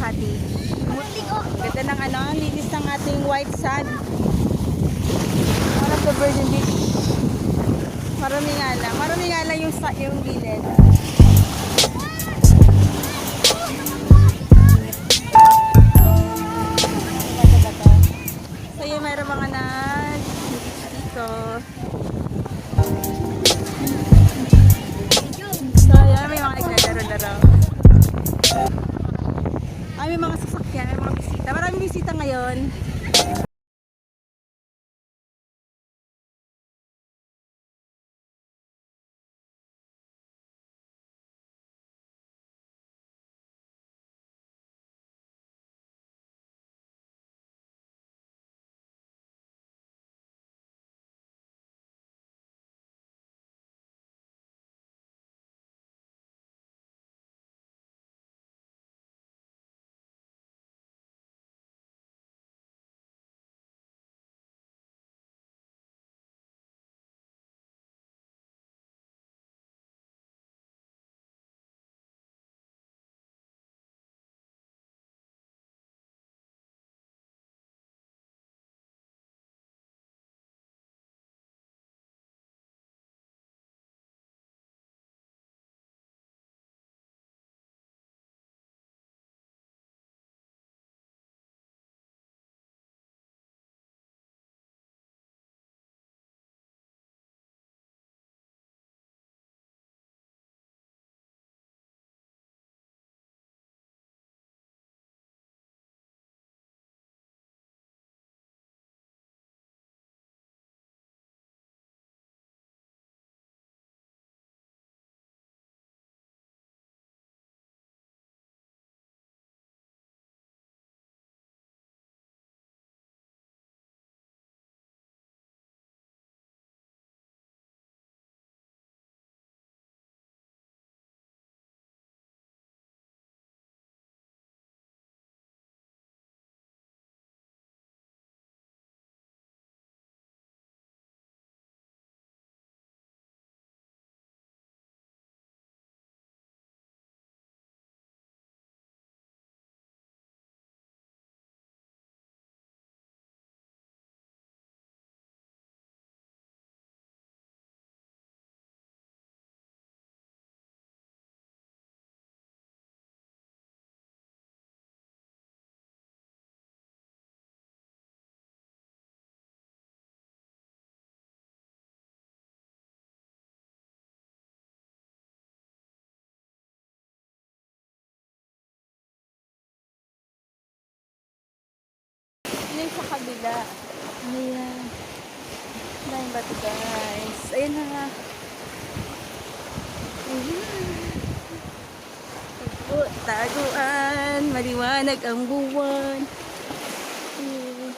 Makati. Ganda ng ano, linis ng ating white sand. One of the Virgin Beach. Marami nga lang yung gilid. So yung mayroong mga nag-beach dito. So ayan, may mga naglalaro-laro. Ay, may mga sasakyan, may mga bisita. Maraming bisita ngayon. Yung sa kabila. Ayan. Dahil ba ito guys? Ayan na nga. Taguan. Maliwanag ang buwan. Ayan.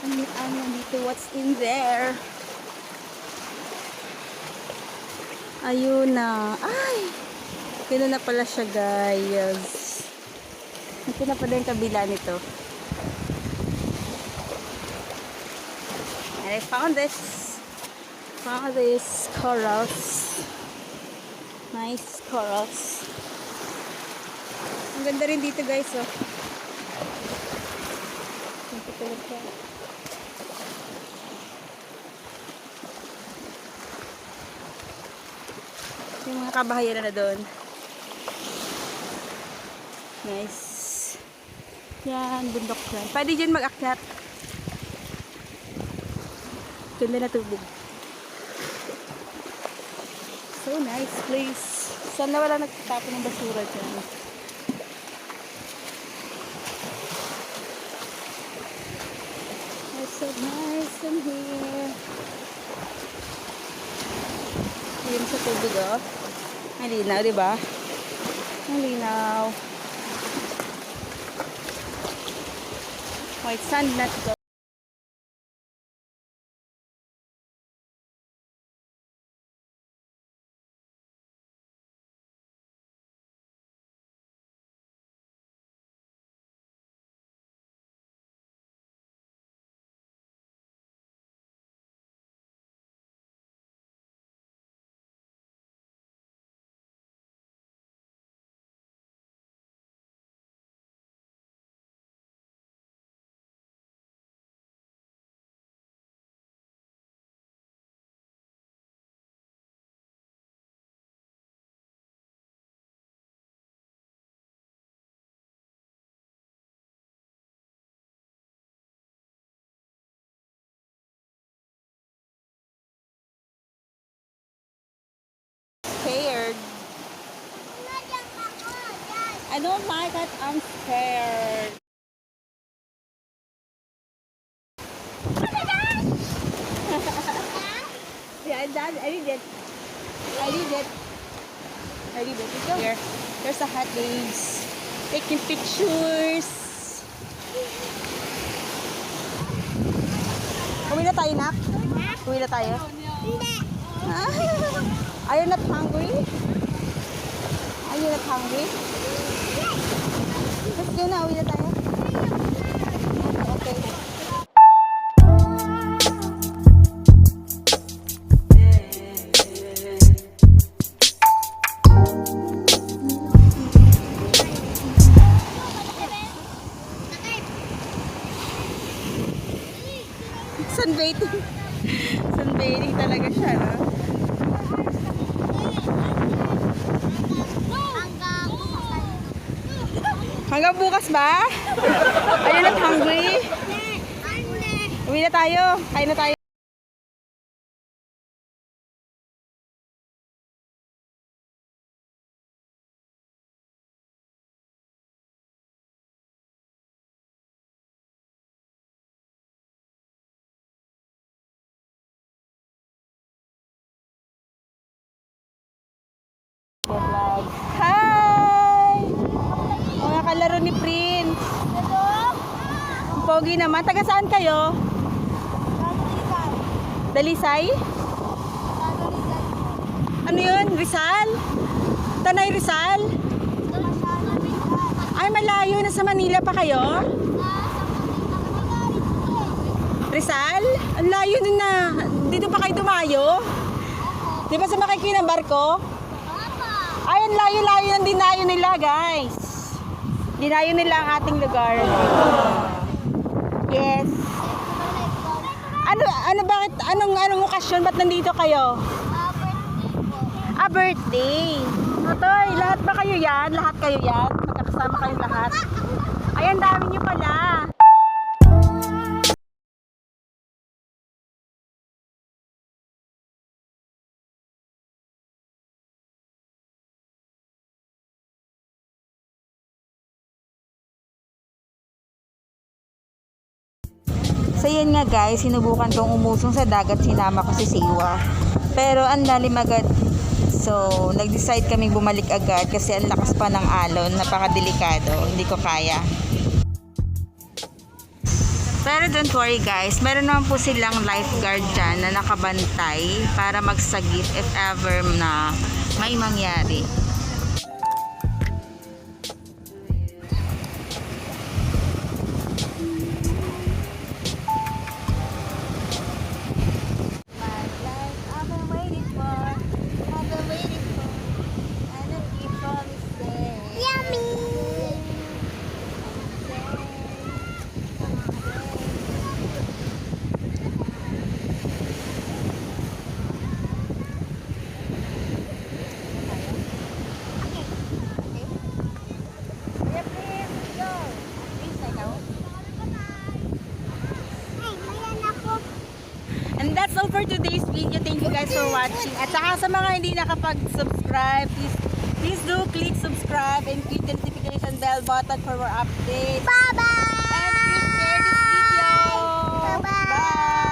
Ano nandito? What's in there? Ayun na. Ay! Gano'n na pala siya guys. Ito na pala yung kabila nito. And I found this corals. Nice corals. Ang ganda rin dito guys, oh. Ito tulad siya. Yung mga kabahayan na doon. Nice. Yan, bundok yan. Pwede dyan mag-akyat. Ganda na tubig. So nice place. Sana wala nagtatapon ng basura dyan. It's so nice in here. Yun sa tubig, oh. Ang linaw, diba? Ang linaw. White sand na to. I don't like it. I'm scared. Yeah, I did it. I did it. I did it. Here, there's the hot babes. Taking pictures. Uwi na tayo, Nak? Uwi na tayo? Hindi. Are you not hungry? Are you not hungry? Let's go na. Uwi na tayo. Okay. Sunbathing. Sunbathing talaga siya, no? Hanggang bukas ba? Are you not hungry? Uwi na tayo. Kain na tayo. Hi! Mga kalaro ni Prince. Ang pogi naman. Taga saan kayo? Dalisay? Ano yun? Rizal? Tanay Rizal? Ay, malayo. Nasa Manila pa kayo? Rizal? Ang layo din na. Dito pa kayo dumayo? Di ba sumakay kayo ng barko? Ay, ang layo-layo ng dinayo nila, guys. Dinayo nila ang ating lugar. Yes. Bakit, anong okasyon? Ba't nandito kayo? Birthday. Otoy, lahat ba kayo yan? Lahat kayo yan? Magkakasama kayong lahat? Ay, ang dami nyo pala. So yun nga guys, sinubukan kong umusong sa dagat, sinama ko si Siwa. Pero ang lalim agad. So nag-decide kaming bumalik agad kasi ang lakas pa ng alon, napakadelikado, hindi ko kaya. Pero don't worry guys, meron naman po silang lifeguard dyan na nakabantay para magsagip if ever na may mangyari. And that's all for today's video. Thank you guys for watching. At saka sa mga hindi nakapag-subscribe, please do click subscribe and click the notification bell button for more updates. Bye-bye! And please share this video. Bye-bye! Bye!